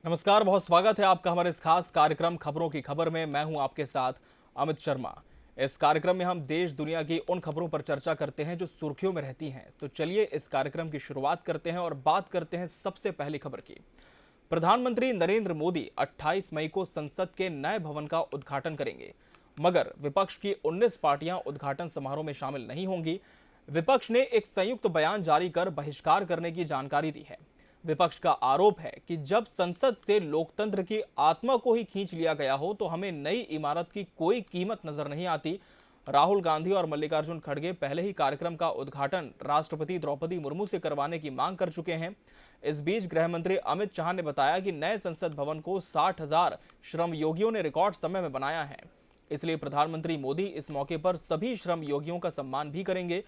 नमस्कार, बहुत स्वागत है आपका हमारे इस खास कार्यक्रम खबरों की खबर में। मैं हूं आपके साथ अमित शर्मा। इस कार्यक्रम में हम देश दुनिया की उन खबरों पर चर्चा करते हैं जो सुर्खियों में रहती हैं। तो चलिए इस कार्यक्रम की शुरुआत करते हैं और बात करते हैं सबसे पहली खबर की। प्रधानमंत्री नरेंद्र मोदी 28 मई को संसद के नए भवन का उद्घाटन करेंगे, मगर विपक्ष की 19 पार्टियां उद्घाटन समारोह में शामिल नहीं होंगी। विपक्ष ने एक संयुक्त बयान जारी कर बहिष्कार करने की जानकारी दी है। विपक्ष का आरोप है कि जब संसद से लोकतंत्र की आत्मा को ही खींच लिया गया हो तो हमें नई इमारत की कोई कीमत नजर नहीं आती। राहुल गांधी और मल्लिकार्जुन खड़गे पहले ही कार्यक्रम का उद्घाटन राष्ट्रपति द्रौपदी मुर्मू से करवाने की मांग कर चुके हैं। इस बीच गृह मंत्री अमित शाह ने बताया कि नए संसद भवन को 60,000 श्रम योगियों ने रिकॉर्ड समय में बनाया है, इसलिए प्रधानमंत्री मोदी इस मौके पर सभी श्रम योगियों का सम्मान भी करेंगे।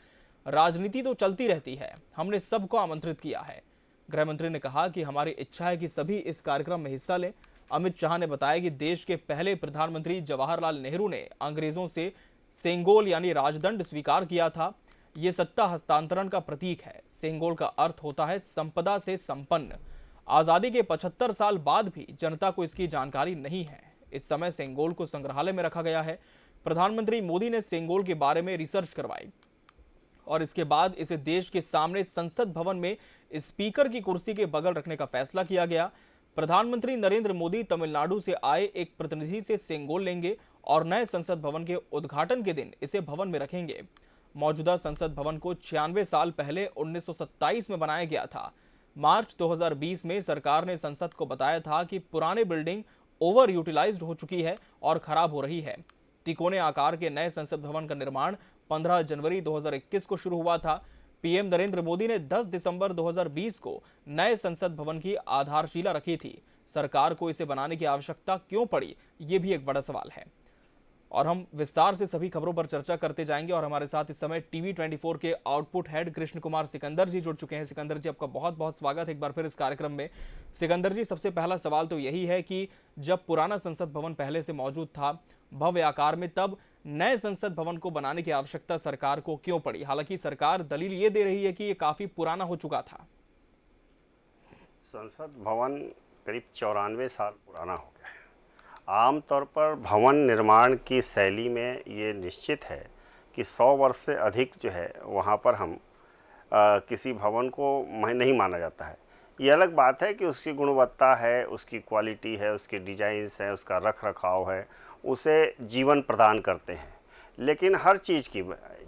राजनीति तो चलती रहती है, हमने सबको आमंत्रित किया है। गृह मंत्री ने कहा कि हमारी इच्छा है कि सभी इस कार्यक्रम में हिस्सा लें। अमित शाह ने बताया कि देश के पहले प्रधानमंत्री जवाहरलाल नेहरू ने अंग्रेजों से सेंगोल यानी राजदंड स्वीकार किया था। ये सत्ता हस्तांतरण का प्रतीक है। सेंगोल का अर्थ होता है संपदा से संपन्न। आजादी के 75 साल बाद भी जनता को इसकी जानकारी नहीं है। इस समय सेंगोल को संग्रहालय में रखा गया है। प्रधानमंत्री मोदी ने सेंगोल के बारे में रिसर्च करवाई और इसके बाद इसे देश के सामने संसद भवन में स्पीकर की कुर्सी के बगल रखने का फैसला किया गया। प्रधानमंत्री नरेंद्र मोदी तमिलनाडु से आए एक प्रतिनिधि से सेंगोल लेंगे और नए संसद भवन के उद्घाटन के दिन इसे भवन में रखेंगे। मौजूदा संसद भवन को 96 साल पहले 1927 में बनाया गया था। मार्च 2020 में सरकार ने संसद को बताया था कि पुरानी बिल्डिंग ओवर यूटिलाइज्ड हो चुकी है और खराब हो रही है। तिकोने आकार के नए संसद भवन का निर्माण 15 जनवरी 2021 को शुरू हुआ था। पीएम नरेंद्र मोदी ने 10 दिसंबर 2020 को नए संसद भवन की आधारशिला रखी थी। सरकार को इसे बनाने की आवश्यकता क्यों पड़ी, ये भी एक बड़ा सवाल है। और हम विस्तार से सभी खबरों पर चर्चा करते जाएंगे और हमारे साथ इस समय टीवी 24 के आउटपुट हेड कृष्ण कुमार सिकंदर जी जुड़ चुके हैं। सिकंदर जी, आपका बहुत बहुत स्वागत है एक बार फिर इस कार्यक्रम में। सिकंदर जी, सबसे पहला सवाल तो यही है कि जब पुराना संसद भवन पहले से मौजूद था भव्य आकार में, तब नए संसद भवन को बनाने की आवश्यकता सरकार को क्यों पड़ी? हालांकि सरकार दलील ये दे रही है कि ये काफी पुराना हो चुका था। संसद भवन करीब 94 साल पुराना हो गया है। आमतौर पर भवन निर्माण की शैली में ये निश्चित है कि 100 वर्ष से अधिक जो है वहाँ पर हम किसी भवन को नहीं माना जाता है। ये अलग बात है कि उसकी गुणवत्ता है, उसकी क्वालिटी है, उसके डिजाइन्स हैं, उसका रख रखाव है, उसे जीवन प्रदान करते हैं। लेकिन हर चीज़ की,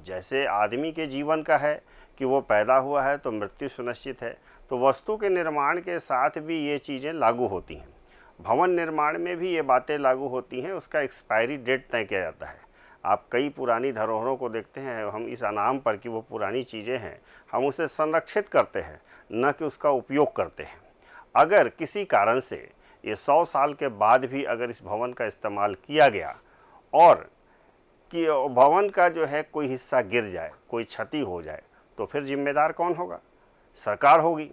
जैसे आदमी के जीवन का है कि वो पैदा हुआ है तो मृत्यु सुनिश्चित है, तो वस्तु के निर्माण के साथ भी ये चीज़ें लागू होती हैं। भवन निर्माण में भी ये बातें लागू होती हैं। उसका एक्सपायरी डेट तय किया जाता है। आप कई पुरानी धरोहरों को देखते हैं, हम इस अनाम पर कि वो पुरानी चीज़ें हैं, हम उसे संरक्षित करते हैं, न कि उसका उपयोग करते हैं। अगर किसी कारण से ये 100 साल के बाद भी अगर इस भवन का इस्तेमाल किया गया और कि भवन का जो है कोई हिस्सा गिर जाए, कोई क्षति हो जाए, तो फिर जिम्मेदार कौन होगा? सरकार होगी।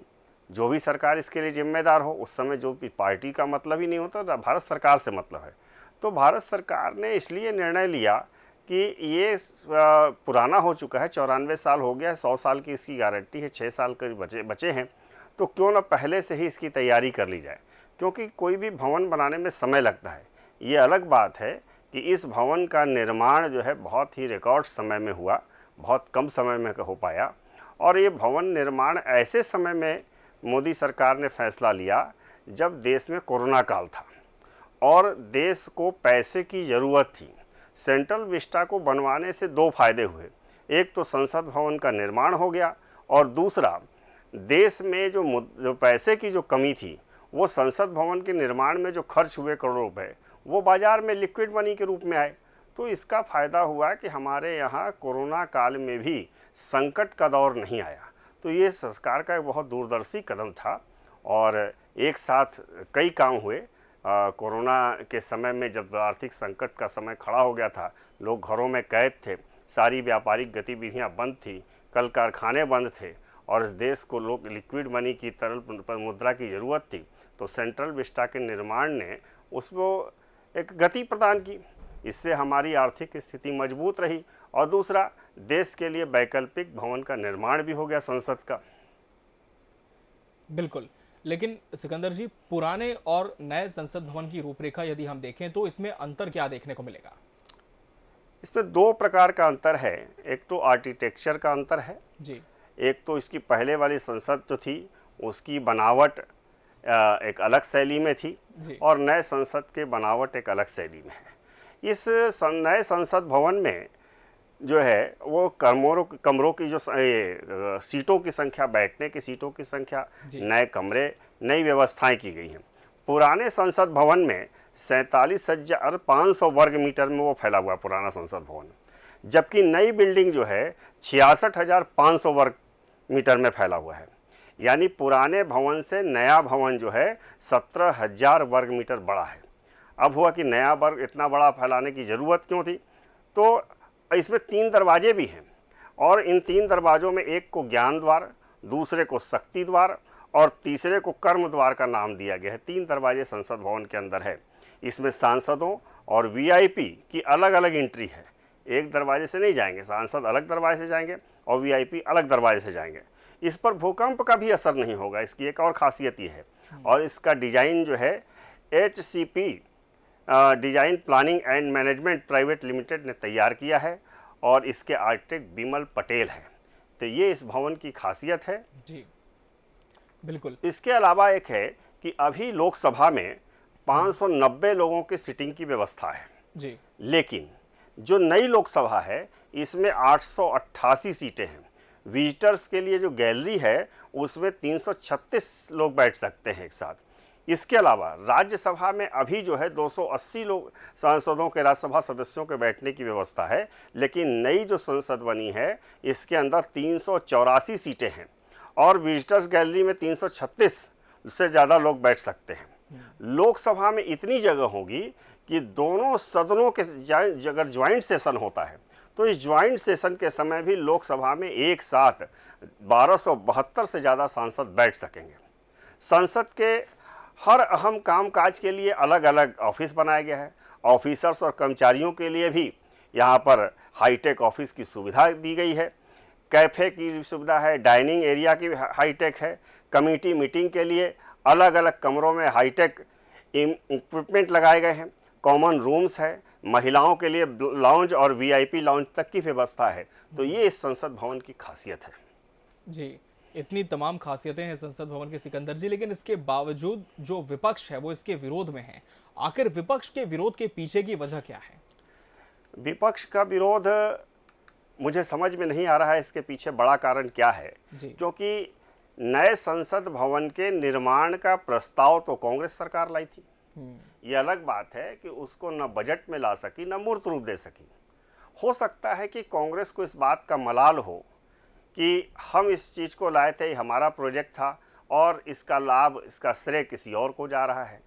जो भी सरकार इसके लिए जिम्मेदार हो, उस समय जो भी पार्टी का मतलब ही नहीं होता, भारत सरकार से मतलब है। तो भारत सरकार ने इसलिए निर्णय लिया कि ये पुराना हो चुका है, 94 साल हो गया है, 100 साल की इसकी गारंटी है, 6 साल के बचे हैं, तो क्यों ना पहले से ही इसकी तैयारी कर ली जाए। क्योंकि कोई भी भवन बनाने में समय लगता है। ये अलग बात है कि इस भवन का निर्माण जो है बहुत ही रिकॉर्ड समय में हुआ, बहुत कम समय में हो पाया। और ये भवन निर्माण ऐसे समय में मोदी सरकार ने फैसला लिया जब देश में कोरोना काल था और देश को पैसे की ज़रूरत थी। सेंट्रल विस्टा को बनवाने से 2 फायदे हुए। एक तो संसद भवन का निर्माण हो गया और दूसरा, देश में जो पैसे की जो कमी थी, वो संसद भवन के निर्माण में जो खर्च हुए करोड़ों रुपए, वो बाज़ार में लिक्विड मनी के रूप में आए। तो इसका फ़ायदा हुआ कि हमारे यहाँ कोरोना काल में भी संकट का दौर नहीं आया। तो ये सरकार का एक बहुत दूरदर्शी कदम था और एक साथ कई काम हुए। कोरोना के समय में जब आर्थिक संकट का समय खड़ा हो गया था, लोग घरों में कैद थे, सारी व्यापारिक गतिविधियां बंद थी, कल कारखाने बंद थे और इस देश को लोग लिक्विड मनी की तरल मुद्रा की ज़रूरत थी। तो सेंट्रल विस्टा के निर्माण ने उसको एक गति प्रदान की। इससे हमारी आर्थिक स्थिति मजबूत रही और दूसरा, देश के लिए वैकल्पिक भवन का निर्माण भी हो गया संसद का। बिल्कुल, लेकिन सिकंदर जी, पुराने और नए संसद भवन की रूपरेखा यदि हम देखें तो इसमें अंतर क्या देखने को मिलेगा? इसमें दो प्रकार का अंतर है। एक तो आर्किटेक्चर का अंतर है, जी। एक तो इसकी पहले वाली संसद जो थी उसकी बनावट एक अलग शैली में थी जी। और नए संसद के बनावट एक अलग शैली में है। इस नए संसद भवन में जो है वो कमरों की जो सीटों की संख्या, बैठने की सीटों की संख्या, जी। नए कमरे, नई व्यवस्थाएं की गई हैं। पुराने संसद भवन में 47,500 वर्ग मीटर में वो फैला हुआ है पुराना संसद भवन, जबकि नई बिल्डिंग जो है 66,500 वर्ग मीटर में फैला हुआ है। यानी पुराने भवन से नया भवन जो है 17,000 वर्ग मीटर बड़ा है। अब हुआ कि नया वर्ग इतना बड़ा फैलाने की ज़रूरत क्यों थी? तो इसमें 3 दरवाजे भी हैं और इन 3 दरवाज़ों में एक को ज्ञान द्वार, दूसरे को शक्ति द्वार और तीसरे को कर्म द्वार का नाम दिया गया है। 3 दरवाजे संसद भवन के अंदर है। इसमें सांसदों और वीआईपी की अलग अलग एंट्री है। एक दरवाजे से नहीं जाएंगे, सांसद अलग दरवाजे से जाएंगे और वीआईपी अलग दरवाजे से जाएंगे। इस पर भूकंप का भी असर नहीं होगा, इसकी एक और खासियत ये है। और इसका डिज़ाइन जो है HCP design planning and management private limited ने तैयार किया है और इसके आर्किटेक्ट बिमल पटेल हैं। तो ये इस भवन की खासियत है। जी, बिल्कुल। इसके अलावा एक है कि अभी लोकसभा में 590 लोगों की सीटिंग की व्यवस्था है। जी। लेकिन जो नई लोकसभा है इसमें 888 सीटें हैं। विजिटर्स के लिए जो गैलरी है उसमें 336 लोग बैठ सकते हैं एक साथ। इसके अलावा राज्यसभा में अभी जो है 280 लोग सांसदों के, राज्यसभा सदस्यों के बैठने की व्यवस्था है, लेकिन नई जो संसद बनी है इसके अंदर 384 सीटें हैं और विजिटर्स गैलरी में 336 से ज़्यादा लोग बैठ सकते हैं। लोकसभा में इतनी जगह होगी कि दोनों सदनों के अगर ज्वाइंट सेशन होता है तो इस ज्वाइंट सेशन के समय भी लोकसभा में एक साथ 1272 से ज़्यादा सांसद बैठ सकेंगे। संसद के हर अहम कामकाज के लिए अलग अलग ऑफिस बनाया गया है। ऑफिसर्स और कर्मचारियों के लिए भी यहाँ पर हाईटेक ऑफिस की सुविधा दी गई है, कैफ़े की सुविधा है, डाइनिंग एरिया की हाईटेक है, कमेटी मीटिंग के लिए अलग अलग कमरों में हाईटेक इक्विपमेंट लगाए गए हैं, कॉमन रूम्स है, महिलाओं के लिए लाउंज और वीआईपी लाउंज तक की व्यवस्था है। तो ये इस संसद भवन की खासियत है। जी, इतनी तमाम खासियतें हैं संसद भवन के सिकंदर जी, लेकिन इसके बावजूद जो विपक्ष है वो इसके विरोध में है। आखिर विपक्ष के विरोध के पीछे की वजह क्या है? विपक्ष का विरोध मुझे समझ में नहीं आ रहा है इसके पीछे बड़ा कारण क्या है। क्योंकि नए संसद भवन के निर्माण का प्रस्ताव तो कांग्रेस सरकार लाई थी। ये अलग बात है कि उसको न बजट में ला सकी न मूर्त रूप दे सकी। हो सकता है कि कांग्रेस को इस बात का मलाल हो कि हम इस चीज़ को लाए थे, हमारा प्रोजेक्ट था और इसका लाभ, इसका श्रेय किसी और को जा रहा है।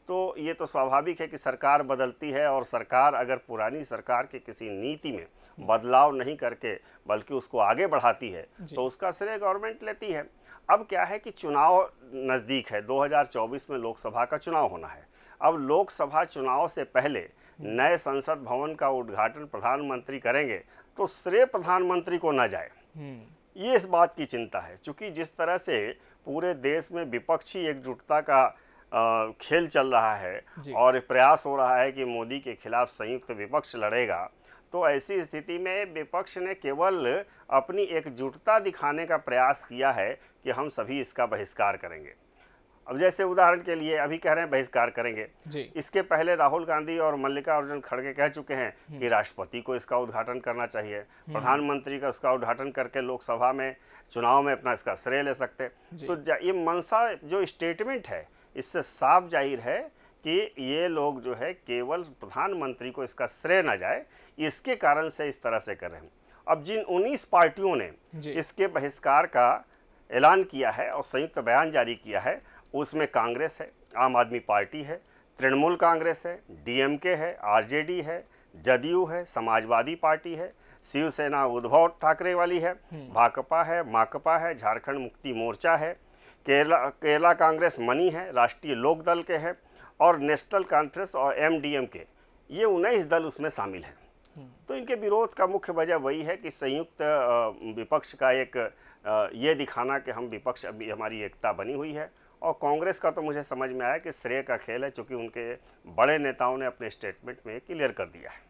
तो ये तो स्वाभाविक है कि सरकार बदलती है और सरकार अगर पुरानी सरकार की किसी नीति में बदलाव नहीं करके बल्कि उसको आगे बढ़ाती है तो उसका श्रेय गवर्नमेंट लेती है। अब क्या है कि चुनाव नज़दीक है, 2024 में लोकसभा का चुनाव होना है। अब लोकसभा चुनाव से पहले नए संसद भवन का उद्घाटन प्रधानमंत्री करेंगे तो श्रेय प्रधानमंत्री को न जाए, ये इस बात की चिंता है। क्योंकि जिस तरह से पूरे देश में विपक्षी एकजुटता का खेल चल रहा है और प्रयास हो रहा है कि मोदी के खिलाफ संयुक्त विपक्ष लड़ेगा, तो ऐसी स्थिति में विपक्ष ने केवल अपनी एकजुटता दिखाने का प्रयास किया है कि हम सभी इसका बहिष्कार करेंगे। अब जैसे उदाहरण के लिए अभी कह रहे हैं बहिष्कार करेंगे, इसके पहले राहुल गांधी और मल्लिकार्जुन खड़गे कह चुके हैं कि राष्ट्रपति को इसका उद्घाटन करना चाहिए, प्रधानमंत्री का उसका उद्घाटन करके लोकसभा में चुनाव में अपना इसका श्रेय ले सकते। तो ये मंशा जो स्टेटमेंट है इससे साफ जाहिर है कि ये लोग जो है केवल प्रधानमंत्री को इसका श्रेय ना जाए, इसके कारण से इस तरह से कर रहे हैं। अब जिन 19 पार्टियों ने इसके बहिष्कार का ऐलान किया है और संयुक्त बयान जारी किया है, उसमें कांग्रेस है, आम आदमी पार्टी है, तृणमूल कांग्रेस है, डीएमके है, आरजेडी है, जदयू है, समाजवादी पार्टी है, शिवसेना उद्धव ठाकरे वाली है, भाकपा है, माकपा है, झारखंड मुक्ति मोर्चा है, केरला कांग्रेस मनी है, राष्ट्रीय लोक दल के हैं और नेशनल कॉन्फ्रेंस और एमडीएमके, ये 19 दल उसमें शामिल हैं। तो इनके विरोध का मुख्य वजह वही है कि संयुक्त विपक्ष का एक ये दिखाना कि हम विपक्ष, अभी हमारी एकता बनी हुई है और कांग्रेस का तो मुझे समझ में आया कि श्रेय का खेल है, चूँकि उनके बड़े नेताओं ने अपने स्टेटमेंट में क्लियर कर दिया है।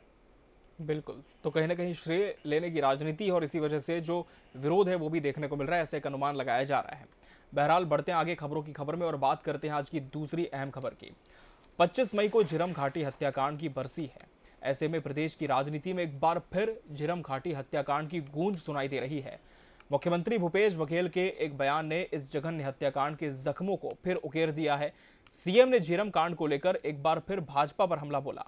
बिल्कुल, तो कहीं न कहीं श्रेय लेने की राजनीति और इसी वजह से जो विरोध है वो भी देखने को मिल रहा है, ऐसे एक अनुमान लगाया जा रहा है। बहरहाल बढ़ते हैं आगे खबरों की खबर में और बात करते हैं आज की दूसरी अहम खबर की। 25 मई को झीरम घाटी हत्याकांड की बरसी है। ऐसे में प्रदेश की राजनीति में एक बार फिर झीरम घाटी हत्याकांड की गूंज सुनाई दे रही है। मुख्यमंत्री भूपेश बघेल के एक बयान ने इस जघन्य हत्याकांड के जख्मों को फिर उकेर दिया है। सीएम ने झीरम कांड को लेकर एक बार फिर भाजपा पर हमला बोला।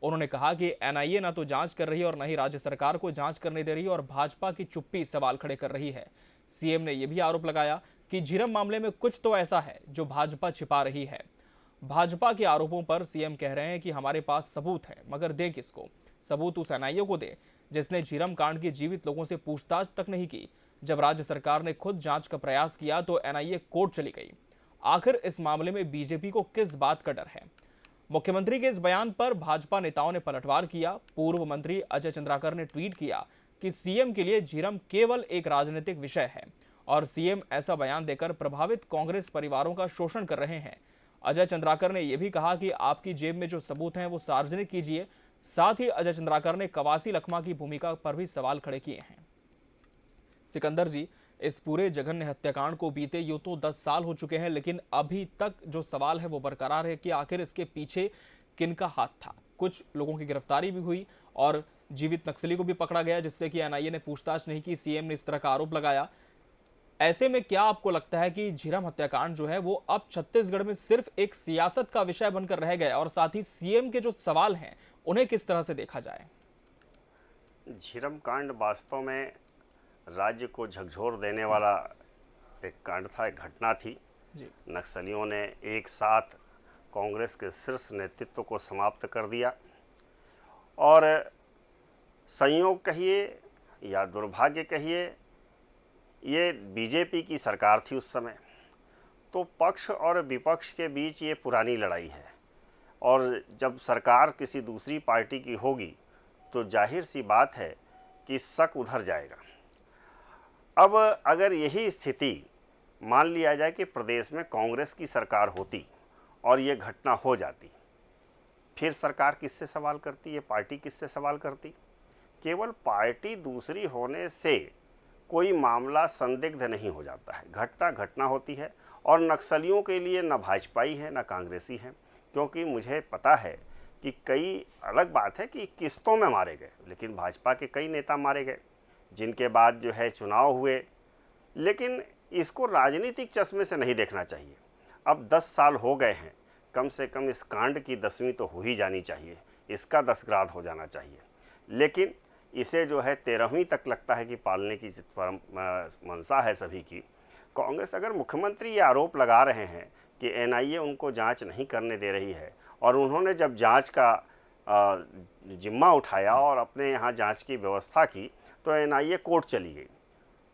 उन्होंने कहा कि एनआईए न तो जांच कर रही है और न ही राज्य सरकार को जांच करने दे रही है और भाजपा की चुप्पी सवाल खड़े कर रही है। सीएम ने यह भी आरोप लगाया कि झीरम मामले में कुछ तो ऐसा है जो भाजपा छिपा रही है। भाजपा के आरोपों पर सीएम कह रहे हैं कि हमारे पास सबूत है, मगर दें किसको? सबूत उस एनआईए को दे जिसने झीरम कांड के जीवित लोगों से पूछताछ तक नहीं की। जब राज्य सरकार ने खुद जांच का प्रयास किया तो एनआईए कोर्ट चली गई। आखिर इस मामले में बीजेपी को किस बात का डर है? मुख्यमंत्री के इस बयान पर भाजपा नेताओं ने पलटवार किया। पूर्व मंत्री अजय चंद्राकर ने ट्वीट किया कि सीएम के लिए झीरम केवल एक राजनीतिक विषय है और सीएम ऐसा बयान देकर प्रभावित कांग्रेस परिवारों का शोषण कर रहे हैं। अजय चंद्राकर ने यह भी कहा कि आपकी जेब में जो सबूत हैं वो सार्वजनिक कीजिए। साथ ही अजय चंद्राकर ने कवासी लखमा की भूमिका पर भी सवाल खड़े किए हैं। सिकंदर जी, इस पूरे जघन्य हत्याकांड को बीते यूं तो 10 साल हो चुके हैं, लेकिन अभी तक जो सवाल है वो बरकरार है कि आखिर इसके पीछे किनका हाथ था। कुछ लोगों की गिरफ्तारी भी हुई और जीवित नक्सली को भी पकड़ा गया, जिससे कि एनआईए ने पूछताछ नहीं की। सीएम ने इस तरह का आरोप लगाया। ऐसे में क्या आपको लगता है कि झीरम हत्याकांड जो है वो अब छत्तीसगढ़ में सिर्फ एक सियासत का विषय बनकर रह गया और साथ ही सीएम के जो सवाल हैं उन्हें किस तरह से देखा जाए? झीरम कांड वास्तव में राज्य को झकझोर देने वाला एक कांड था, एक घटना थी। जी। नक्सलियों ने एक साथ कांग्रेस के शीर्ष नेतृत्व को समाप्त कर दिया और संयोग कहिए या दुर्भाग्य कहिए, ये बीजेपी की सरकार थी उस समय। तो पक्ष और विपक्ष के बीच ये पुरानी लड़ाई है और जब सरकार किसी दूसरी पार्टी की होगी तो जाहिर सी बात है कि शक उधर जाएगा। अब अगर यही स्थिति मान लिया जाए कि प्रदेश में कांग्रेस की सरकार होती और ये घटना हो जाती, फिर सरकार किससे सवाल करती, ये पार्टी किससे सवाल करती? केवल पार्टी दूसरी होने से कोई मामला संदिग्ध नहीं हो जाता है। घटना घटना होती है और नक्सलियों के लिए न भाजपाई है न कांग्रेसी है, क्योंकि मुझे पता है कि कई, अलग बात है कि किस्तों में मारे गए, लेकिन भाजपा के कई नेता मारे गए जिनके बाद जो है चुनाव हुए। लेकिन इसको राजनीतिक चश्मे से नहीं देखना चाहिए। अब 10 साल हो गए हैं, कम से कम इस कांड की 10वीं तो हो ही जानी चाहिए, इसका 10 ग्राद हो जाना चाहिए। लेकिन इसे जो है 13वीं तक लगता है कि पालने की मंशा है सभी की। कांग्रेस अगर मुख्यमंत्री ये आरोप लगा रहे हैं कि एनआईए उनको जांच नहीं करने दे रही है और उन्होंने जब जांच का जिम्मा उठाया और अपने यहाँ जांच की व्यवस्था की तो एनआईए कोर्ट चली गई,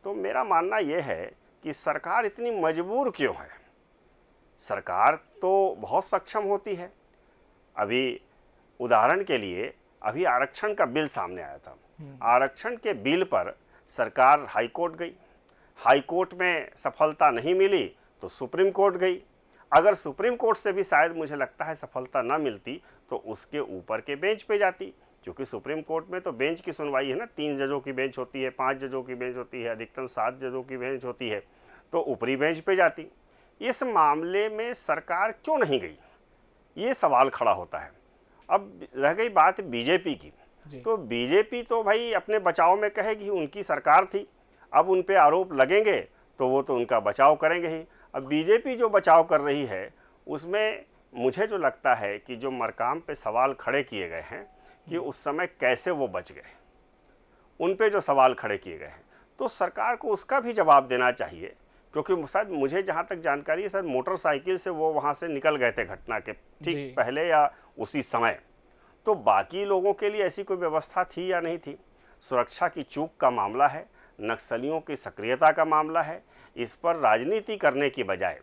तो मेरा मानना यह है कि सरकार इतनी मजबूर क्यों है? सरकार तो बहुत सक्षम होती है। अभी उदाहरण के लिए अभी आरक्षण का बिल सामने आया था। आरक्षण के बिल पर सरकार हाई कोर्ट गई, हाई कोर्ट में सफलता नहीं मिली तो सुप्रीम कोर्ट गई। अगर सुप्रीम कोर्ट से भी शायद मुझे लगता है सफलता ना मिलती तो उसके ऊपर के बेंच पे जाती, क्योंकि सुप्रीम कोर्ट में तो बेंच की सुनवाई है ना, 3 जजों की बेंच होती है, 5 जजों की बेंच होती है, अधिकतम 7 जजों की बेंच होती है, तो ऊपरी बेंच पे जाती। इस मामले में सरकार क्यों नहीं गई, ये सवाल खड़ा होता है। अब रह गई बात बीजेपी की, तो बीजेपी तो भाई अपने बचाव में कहेगी, उनकी सरकार थी, अब उन पे आरोप लगेंगे तो वो तो उनका बचाव करेंगे ही। अब बीजेपी जो बचाव कर रही है उसमें मुझे जो लगता है कि जो मरकाम पे सवाल खड़े किए गए हैं कि उस समय कैसे वो बच गए, उन पे जो सवाल खड़े किए गए हैं, तो सरकार को उसका भी जवाब देना चाहिए। क्योंकि शायद मुझे जहाँ तक जानकारी है, शायद मोटरसाइकिल से वो वहाँ से निकल गए थे घटना के ठीक पहले या उसी समय, तो बाकी लोगों के लिए ऐसी कोई व्यवस्था थी या नहीं थी? सुरक्षा की चूक का मामला है, नक्सलियों की सक्रियता का मामला है। इस पर राजनीति करने की बजाय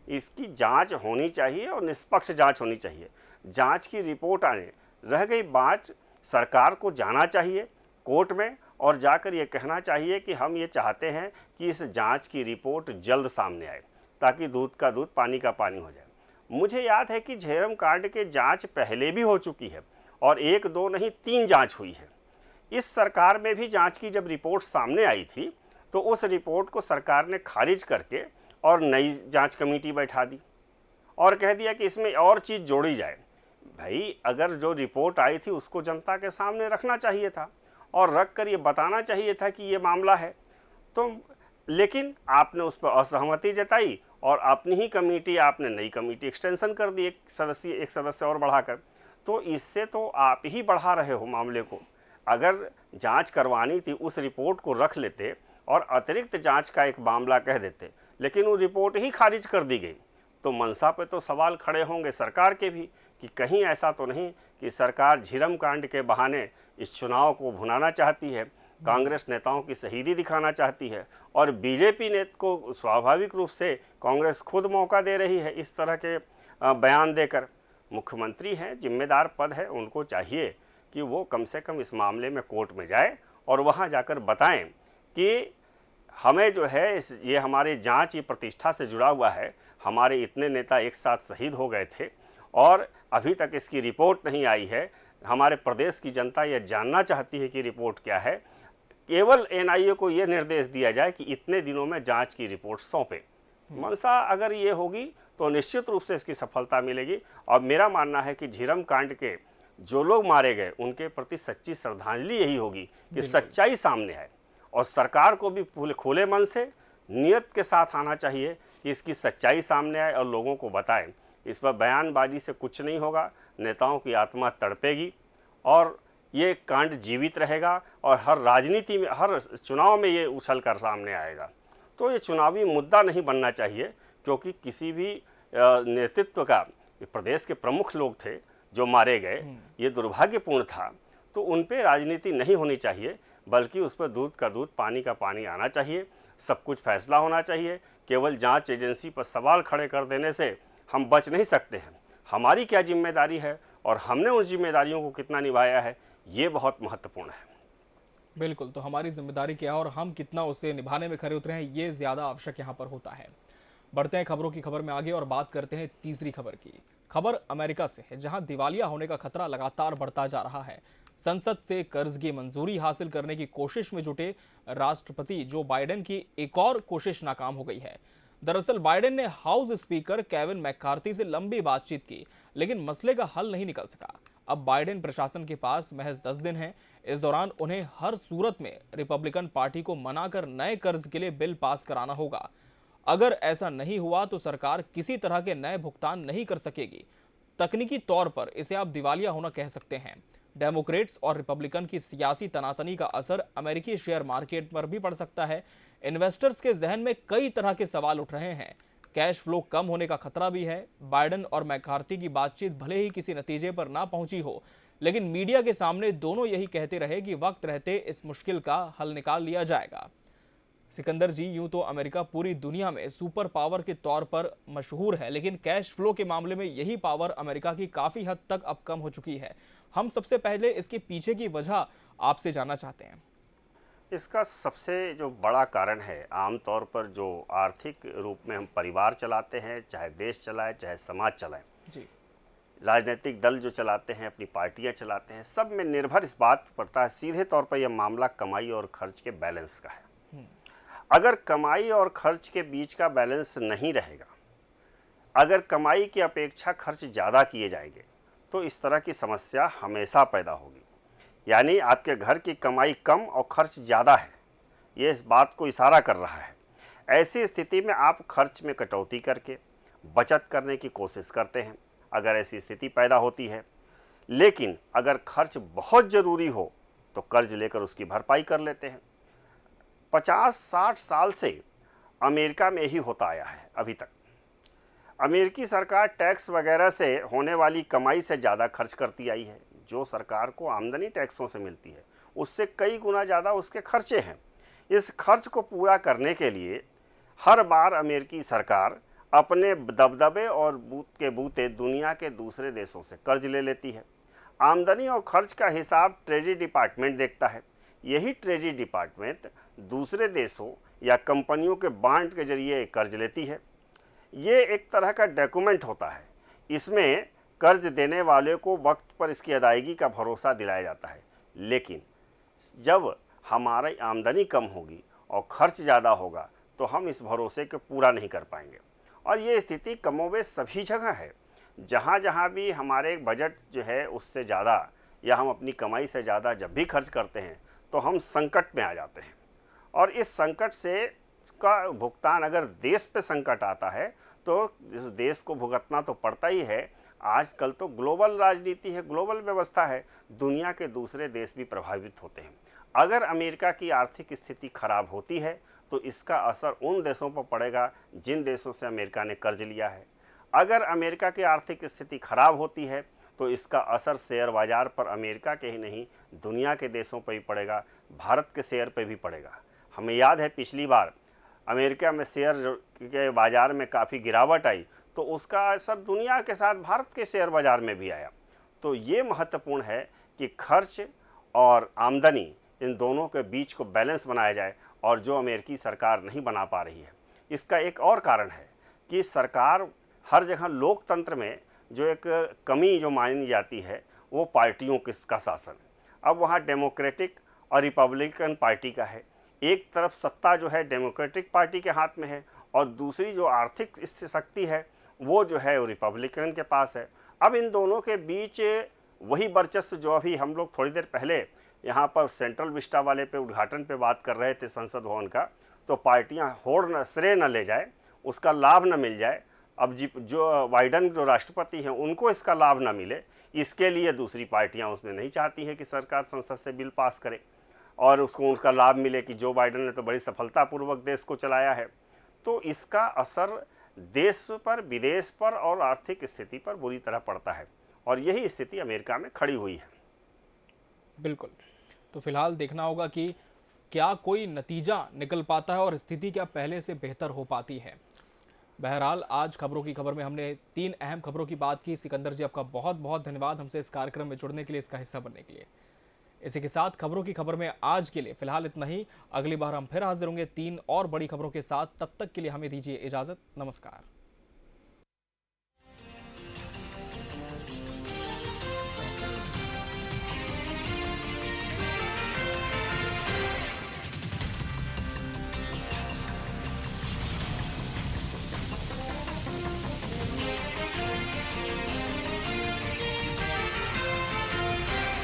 इसकी जांच होनी चाहिए और निष्पक्ष जांच होनी चाहिए। जांच की रिपोर्ट आने रह गई बात, सरकार को जाना चाहिए कोर्ट में और जाकर ये कहना चाहिए कि हम ये चाहते हैं कि इस जांच की रिपोर्ट जल्द सामने आए, ताकि दूध का दूध पानी का पानी हो जाए। मुझे याद है कि झेरम कांड के जांच पहले भी हो चुकी है और 1 2 नहीं 3 जांच हुई है। इस सरकार में भी जांच की जब रिपोर्ट सामने आई थी तो उस रिपोर्ट को सरकार ने खारिज करके और नई जांच कमेटी बैठा दी और कह दिया कि इसमें और चीज़ जोड़ी जाए। भाई, अगर जो रिपोर्ट आई थी उसको जनता के सामने रखना चाहिए था और रख कर ये बताना चाहिए था कि ये मामला है। तो लेकिन आपने उस पर असहमति जताई और अपनी ही कमेटी, आपने नई कमेटी एक्सटेंशन कर दी, एक सदस्य और बढ़ाकर। तो इससे तो आप ही बढ़ा रहे हो मामले को। अगर जांच करवानी थी उस रिपोर्ट को रख लेते और अतिरिक्त जांच का एक मामला कह देते, लेकिन वो रिपोर्ट ही खारिज कर दी गई। तो मंशा पे तो सवाल खड़े होंगे सरकार के भी कि कहीं ऐसा तो नहीं कि सरकार झीरम कांड के बहाने इस चुनाव को भुनाना चाहती है, कांग्रेस नेताओं की शहीदी दिखाना चाहती है और बीजेपी ने को स्वाभाविक रूप से कांग्रेस खुद मौका दे रही है इस तरह के बयान देकर। मुख्यमंत्री हैं, जिम्मेदार पद है, उनको चाहिए कि वो कम से कम इस मामले में कोर्ट में जाए और वहाँ जाकर बताएं कि हमें जो है ये हमारी जांच, ये प्रतिष्ठा से जुड़ा हुआ है, हमारे इतने नेता एक साथ शहीद हो गए थे और अभी तक इसकी रिपोर्ट नहीं आई है। हमारे प्रदेश की जनता ये जानना चाहती है कि रिपोर्ट क्या है। केवल एनआईए को ये निर्देश दिया जाए कि इतने दिनों में जांच की रिपोर्ट सौंपे। मंशा अगर ये होगी तो निश्चित रूप से इसकी सफलता मिलेगी। और मेरा मानना है कि झीरम कांड के जो लोग मारे गए उनके प्रति सच्ची श्रद्धांजलि यही होगी कि सच्चाई सामने आए और सरकार को भी खुले मन से नियत के साथ आना चाहिए कि इसकी सच्चाई सामने आए और लोगों को बताएं। इस पर बयानबाजी से कुछ नहीं होगा, नेताओं की आत्मा तड़पेगी और ये कांड जीवित रहेगा और हर राजनीति में, हर चुनाव में ये उछल कर सामने आएगा। तो ये चुनावी मुद्दा नहीं बनना चाहिए, क्योंकि किसी भी नेतृत्व का, प्रदेश के प्रमुख लोग थे जो मारे गए, ये दुर्भाग्यपूर्ण था। तो उन पे राजनीति नहीं होनी चाहिए, बल्कि उस पर दूध का दूध पानी का पानी आना चाहिए, सब कुछ फैसला होना चाहिए। केवल जांच एजेंसी पर सवाल खड़े कर देने से हम बच नहीं सकते हैं। हमारी क्या जिम्मेदारी है और हमने उन जिम्मेदारियों को कितना निभाया है, ये बहुत महत्वपूर्ण है। बिल्कुल, तो हमारी जिम्मेदारी क्या है और हम कितना उसे निभाने में खरे उतरे हैं, ये ज़्यादा आवश्यक यहाँ पर होता है। बढ़ते हैं खबरों की खबर में आगे और बात करते हैं तीसरी खबर की। खबर अमेरिका से है, जहां दिवालिया होने का खतरा लगातार बढ़ता जा रहा है। संसद से कर्ज की मंजूरी हासिल करने की कोशिश में जुटे राष्ट्रपति जो बाइडेन की एक और कोशिश नाकाम हो गई है। दरअसल बाइडेन ने हाउस स्पीकर केविन मैकार्थी से लंबी बातचीत की, लेकिन मसले का हल नहीं निकल सका। अब बाइडेन प्रशासन के पास महज 10 दिन हैं। इस दौरान उन्हें हर सूरत में रिपब्लिकन पार्टी को मनाकर नए कर्ज के लिए बिल पास कराना होगा। अगर ऐसा नहीं हुआ तो सरकार किसी तरह के नए भुगतान नहीं कर सकेगी। तकनीकी तौर पर इसे आप दिवालिया होना कह सकते हैं। डेमोक्रेट्स और रिपब्लिकन की सियासी तनातनी का असर अमेरिकी शेयर मार्केट पर भी पड़ सकता है। इन्वेस्टर्स के जहन में कई तरह के सवाल उठ रहे हैं। कैश फ्लो कम होने का खतरा भी है। बाइडेन और मैकार्थी की बातचीत भले ही किसी नतीजे पर ना पहुंची हो, लेकिन मीडिया के सामने दोनों यही कहते रहे कि वक्त रहते इस मुश्किल का हल निकाल लिया जाएगा। सिकंदर जी, यूं तो अमेरिका पूरी दुनिया में सुपर पावर के तौर पर मशहूर है, लेकिन कैश फ्लो के मामले में यही पावर अमेरिका की काफी हद तक अब कम हो चुकी है। हम सबसे पहले इसके पीछे की वजह आपसे जानना चाहते हैं। इसका सबसे जो बड़ा कारण है, आमतौर पर जो आर्थिक रूप में हम परिवार चलाते हैं, चाहे देश चलाए चाहे समाज चलाए जी, राजनीतिक दल जो चलाते हैं, अपनी पार्टियां चलाते हैं, सब में निर्भर इस बात पर पड़ता है सीधे तौर पर यह मामला कमाई और खर्च के बैलेंस का है। अगर कमाई और खर्च के बीच का बैलेंस नहीं रहेगा, अगर कमाई की अपेक्षा खर्च ज़्यादा किए जाएंगे, तो इस तरह की समस्या हमेशा पैदा होगी। यानी आपके घर की कमाई कम और खर्च ज़्यादा है, ये इस बात को इशारा कर रहा है। ऐसी स्थिति में आप खर्च में कटौती करके बचत करने की कोशिश करते हैं, अगर ऐसी स्थिति पैदा होती है। लेकिन अगर खर्च बहुत ज़रूरी हो तो कर्ज लेकर उसकी भरपाई कर लेते हैं। 50-60 साल से अमेरिका में ही होता आया है अभी तक। अमेरिकी सरकार टैक्स वगैरह से होने वाली कमाई से ज़्यादा खर्च करती आई है। जो सरकार को आमदनी टैक्सों से मिलती है उससे कई गुना ज़्यादा उसके खर्चे हैं। इस खर्च को पूरा करने के लिए हर बार अमेरिकी सरकार अपने दबदबे और बूत के बूते दुनिया के दूसरे देशों से कर्ज ले लेती है। आमदनी और खर्च का हिसाब ट्रेजरी डिपार्टमेंट देखता है। यही ट्रेजरी डिपार्टमेंट दूसरे देशों या कंपनियों के बांड के जरिए कर्ज लेती है। ये एक तरह का डॉक्यूमेंट होता है। इसमें कर्ज देने वाले को वक्त पर इसकी अदायगी का भरोसा दिलाया जाता है, लेकिन जब हमारी आमदनी कम होगी और खर्च ज़्यादा होगा तो हम इस भरोसे को पूरा नहीं कर पाएंगे। और ये स्थिति कमोबेश सभी जगह है। जहाँ जहाँ भी हमारे बजट जो है उससे ज़्यादा या हम अपनी कमाई से ज़्यादा जब भी खर्च करते हैं तो हम संकट में आ जाते हैं। और इस संकट से का भुगतान अगर देश पे संकट आता है तो इस देश को भुगतना तो पड़ता ही है। आजकल तो ग्लोबल राजनीति है, ग्लोबल व्यवस्था है, दुनिया के दूसरे देश भी प्रभावित होते हैं। अगर अमेरिका की आर्थिक स्थिति खराब होती है तो इसका असर उन देशों पर पड़ेगा जिन देशों से अमेरिका ने कर्ज लिया है। अगर अमेरिका की आर्थिक स्थिति खराब होती है तो इसका असर शेयर बाज़ार पर अमेरिका के ही नहीं दुनिया के देशों पर भी पड़ेगा, भारत के शेयर पर भी पड़ेगा। हमें याद है पिछली बार अमेरिका में शेयर के बाज़ार में काफ़ी गिरावट आई तो उसका असर दुनिया के साथ भारत के शेयर बाज़ार में भी आया। तो ये महत्वपूर्ण है कि खर्च और आमदनी इन दोनों के बीच को बैलेंस बनाया जाए, और जो अमेरिकी सरकार नहीं बना पा रही है। इसका एक और कारण है कि सरकार हर जगह लोकतंत्र में जो एक कमी जो मानी जाती है वो पार्टियों का शासन। अब वहाँ डेमोक्रेटिक और रिपब्लिकन पार्टी का है। एक तरफ सत्ता जो है डेमोक्रेटिक पार्टी के हाथ में है और दूसरी जो आर्थिक शक्ति है वो जो है वो रिपब्लिकन के पास है। अब इन दोनों के बीच वही वर्चस्व जो अभी हम लोग थोड़ी देर पहले यहाँ पर सेंट्रल विस्टा वाले पे उद्घाटन पे बात कर रहे थे संसद भवन का, तो पार्टियाँ होड़ न श्रेय न ले जाए, उसका लाभ न मिल जाए। अब जो बाइडन जो राष्ट्रपति हैं उनको इसका लाभ न मिले, इसके लिए दूसरी पार्टियाँ उसमें नहीं चाहती हैं कि सरकार संसद से बिल पास करे और उसको उनका लाभ मिले कि जो बाइडन ने तो बड़ी सफलतापूर्वक देश को चलाया है। तो इसका असर देश पर, विदेश पर और आर्थिक स्थिति पर बुरी तरह पड़ता है, और यही स्थिति अमेरिका में खड़ी हुई है। बिल्कुल। तो फिलहाल देखना होगा कि क्या कोई नतीजा निकल पाता है और स्थिति क्या पहले से बेहतर हो पाती है। बहरहाल आज खबरों की खबर में हमने 3 अहम खबरों की बात की। सिकंदर जी, आपका बहुत बहुत धन्यवाद हमसे इस कार्यक्रम में जुड़ने के लिए, इसका हिस्सा बनने के लिए। इसी के साथ खबरों की खबर में आज के लिए फिलहाल इतना ही। अगली बार हम फिर हाजिर होंगे 3 और बड़ी खबरों के साथ। तब तक के लिए हमें दीजिए इजाजत। नमस्कार।